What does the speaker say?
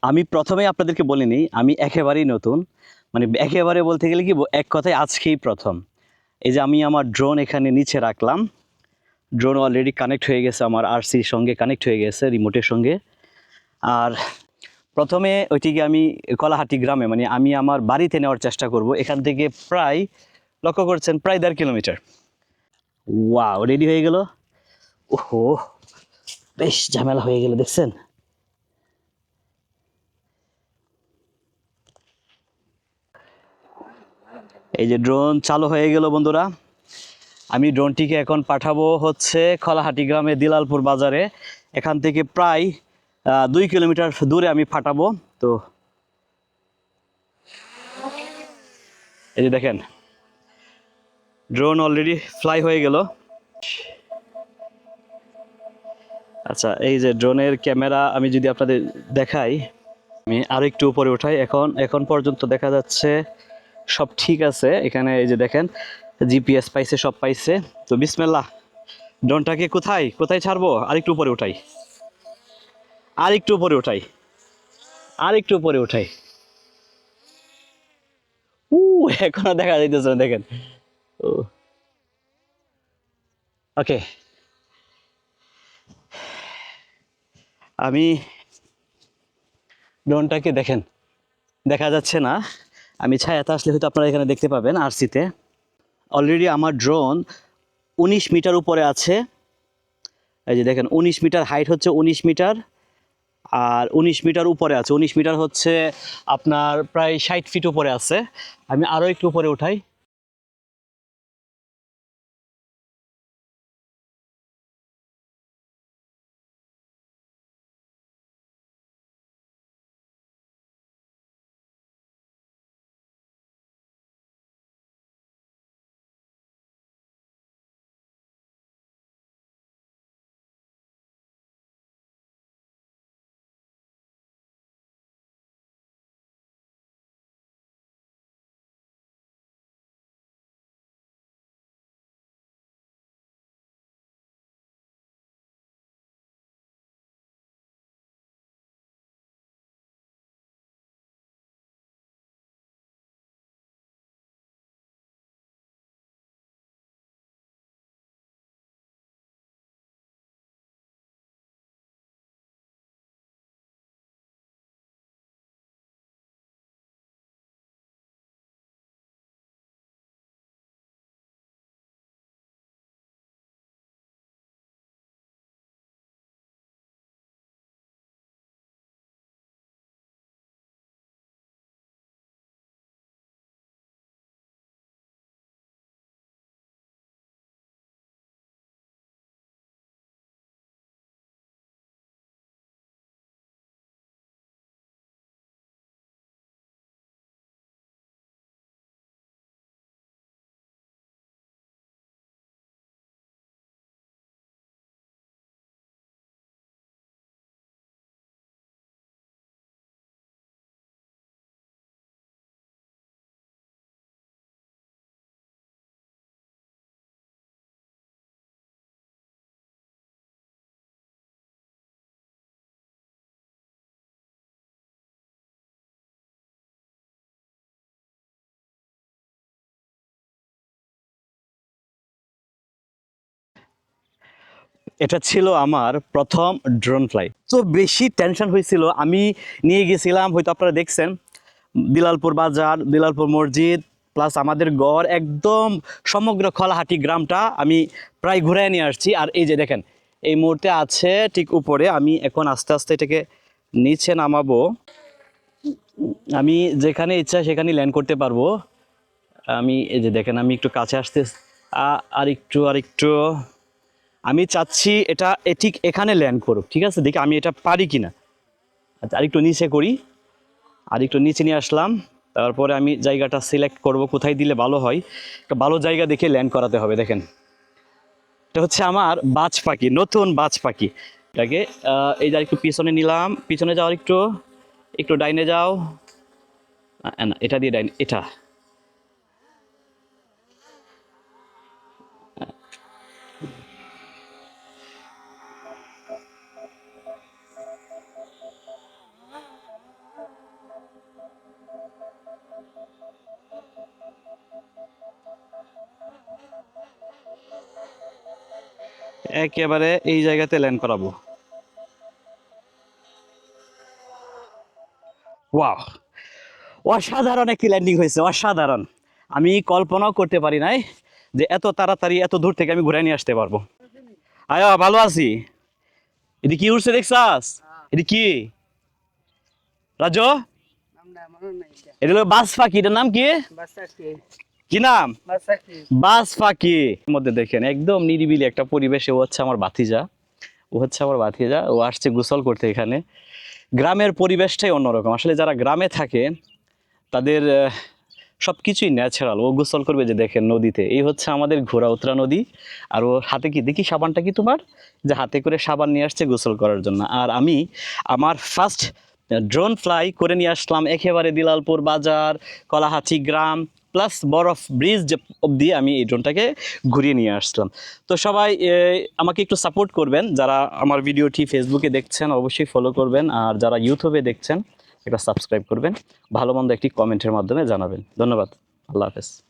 আমি প্রথমে আপনাদেরকে বলিনি আমি একেবারেই নতুন, মানে একেবারে বলতে গেলে কি এক কথায় আজকেই প্রথম। এই যে আমি আমার ড্রোন এখানে নিচে রাখলাম, ড্রোন অলরেডি কানেক্ট হয়ে গেছে, আমার আরসির সঙ্গে কানেক্ট হয়ে গেছে, রিমোটের সঙ্গে। আর প্রথমে ওইটিকে আমি কলাহাটি গ্রামে, মানে আমি আমার বাড়িতে নেওয়ার চেষ্টা করব। এখান থেকে প্রায়, লক্ষ্য করছেন, প্রায় 1.5 কিলোমিটার। ওয়াও, রেডি হয়ে গেল। ওহো, বেশ ঝামেলা হয়ে গেল, দেখছেন? এই যে ড্রোন চালু হয়ে গেল বন্ধুরা। আমি ড্রোনটিকে এখন পাঠাবো হচ্ছে কলাহাটি গ্রামে দিলালপুর বাজারে। এখান থেকে প্রায় 2 কিলোমিটার দূরে আমি পাঠাবো। তো এই যে দেখেন, ড্রোন অলরেডি ফ্লাই হয়ে গেল। আচ্ছা, এই যে ড্রোনের ক্যামেরা আমি যদি আপনাদের দেখাই, আমি আরো একটু উপরে উঠাই। এখন পর্যন্ত দেখা যাচ্ছে সব ঠিক আছে। এখানে এই যে দেখেন, জিপিএস পাইছে, সব পাইছে। তো বিসমিল্লাহ, ড্রোনটাকে কোথায় কোথায় ছাড়বো? আরেকটু উপরে উঠাই, আরেকটু উপরে উঠাই, আরেকটু উপরে উঠাই। এখনো দেখা যাইতেছে না, দেখেন। ও, ওকে। আমি ড্রোনটাকে দেখেন, দেখা যাচ্ছে না। আমি ছায়াতে আসলে হয়তো আপনারা এখানে দেখতে পাবেন আরসিতে। অলরেডি আমার ড্রোন 19 মিটার উপরে আছে। এই যে দেখেন, 19 মিটার হাইট হচ্ছে, 19 মিটার। আর 19 মিটার উপরে আছে, 19 মিটার হচ্ছে আপনার প্রায় 60 ফিট উপরে আছে। আমি আরও একটু উপরে উঠাই। এটা ছিল আমার প্রথম ড্রোন ফ্লাই। তো বেশি টেনশন হয়েছিল। আমি নিয়ে গেছিলাম, হয়তো আপনারা দেখছেন, দিলালপুর বাজার, দিলালপুর মসজিদ, প্লাস আমাদের গড়, একদম সমগ্র কলাহাটি গ্রামটা আমি প্রায় ঘুরে নিয়ে আসছি। আর এই যে দেখেন, এই মুহূর্তে আছে ঠিক উপরে। আমি এখন আস্তে আস্তে এটাকে নিচে নামাবো। আমি যেখানে ইচ্ছা সেখানে ল্যান্ড করতে পারবো। আমি এই যে দেখেন, আমি একটু কাছে আসতে, আর একটু আমি চাচ্ছি এটা ঠিক এখানে ল্যান্ড করুক। ঠিক আছে, দেখি আমি এটা পারি কিনা। আচ্ছা, আরেকটু নিচে করি, আরেকটু নিচে নিয়ে আসলাম। তারপরে আমি জায়গাটা সিলেক্ট করব, কোথায় দিলে ভালো হয়। একটা ভালো জায়গা দেখে ল্যান্ড করাতে হবে। দেখেন, এটা হচ্ছে আমার বাজ পাখি, নতুন বাজ পাখি। এটাকে এই যে একটু পিছনে নিলাম, পিছনে যাও, একটু একটু ডাইনে যাও। না, এটা দিয়ে ডাইনে, এটা। একেবারে এই জায়গাতে ল্যান্ড করাবো। ওয়াও, অসাধারণ একটি ল্যান্ডিং হয়েছে, অসাধারণ। আমি কল্পনাও করতে পারি নাই যে এত তাড়াতাড়ি এত দূর থেকে আমি ঘুরে নিয়ে আসতে পারবো। আয়া ভালো আছি। এটি কি উঠছে দেখছাস? এটি কি রাজু? এটা হলো বাস পাখি, এটার নাম কি? কি নাম? বাস পাখি। এর মধ্যে দেখেন একদম নিরিবিলি একটা পরিবেশে, ও হচ্ছে আমার ভাতিজা, ও আসছে গোসল করতে এখানে। গ্রামের পরিবেশটাই অন্যরকম। আসলে যারা গ্রামে থাকে তাদের সবকিছুই ন্যাচারাল। ও গোসল করবে যে দেখেন নদীতে, এই হচ্ছে আমাদের ঘোড়া উত্রা নদী। আর ও হাতে কি দেখি, সাবানটা কি তোমার? যে হাতে করে সাবান নিয়ে আসছে গোসল করার জন্য। আর আমি আমার ফার্স্ট ড্রোন ফ্লাই করে নিয়ে আসলাম একেবারে দিলালপুর বাজার, কলাহাচি গ্রাম প্লাস বরফ ব্রিজ অবধি আমি এই ড্রোনটাকে ঘুরিয়ে নিয়ে আসলাম। তো সবাই আমাকে একটু সাপোর্ট করবেন। যারা আমার ভিডিওটি ফেসবুকে দেখছেন অবশ্যই ফলো করবেন, আর যারা ইউটিউবে দেখছেন একটা সাবস্ক্রাইব করবেন, ভালো মন্দ একটি কমেন্টের মাধ্যমে জানাবেন। ধন্যবাদ, আল্লাহ হাফেজ।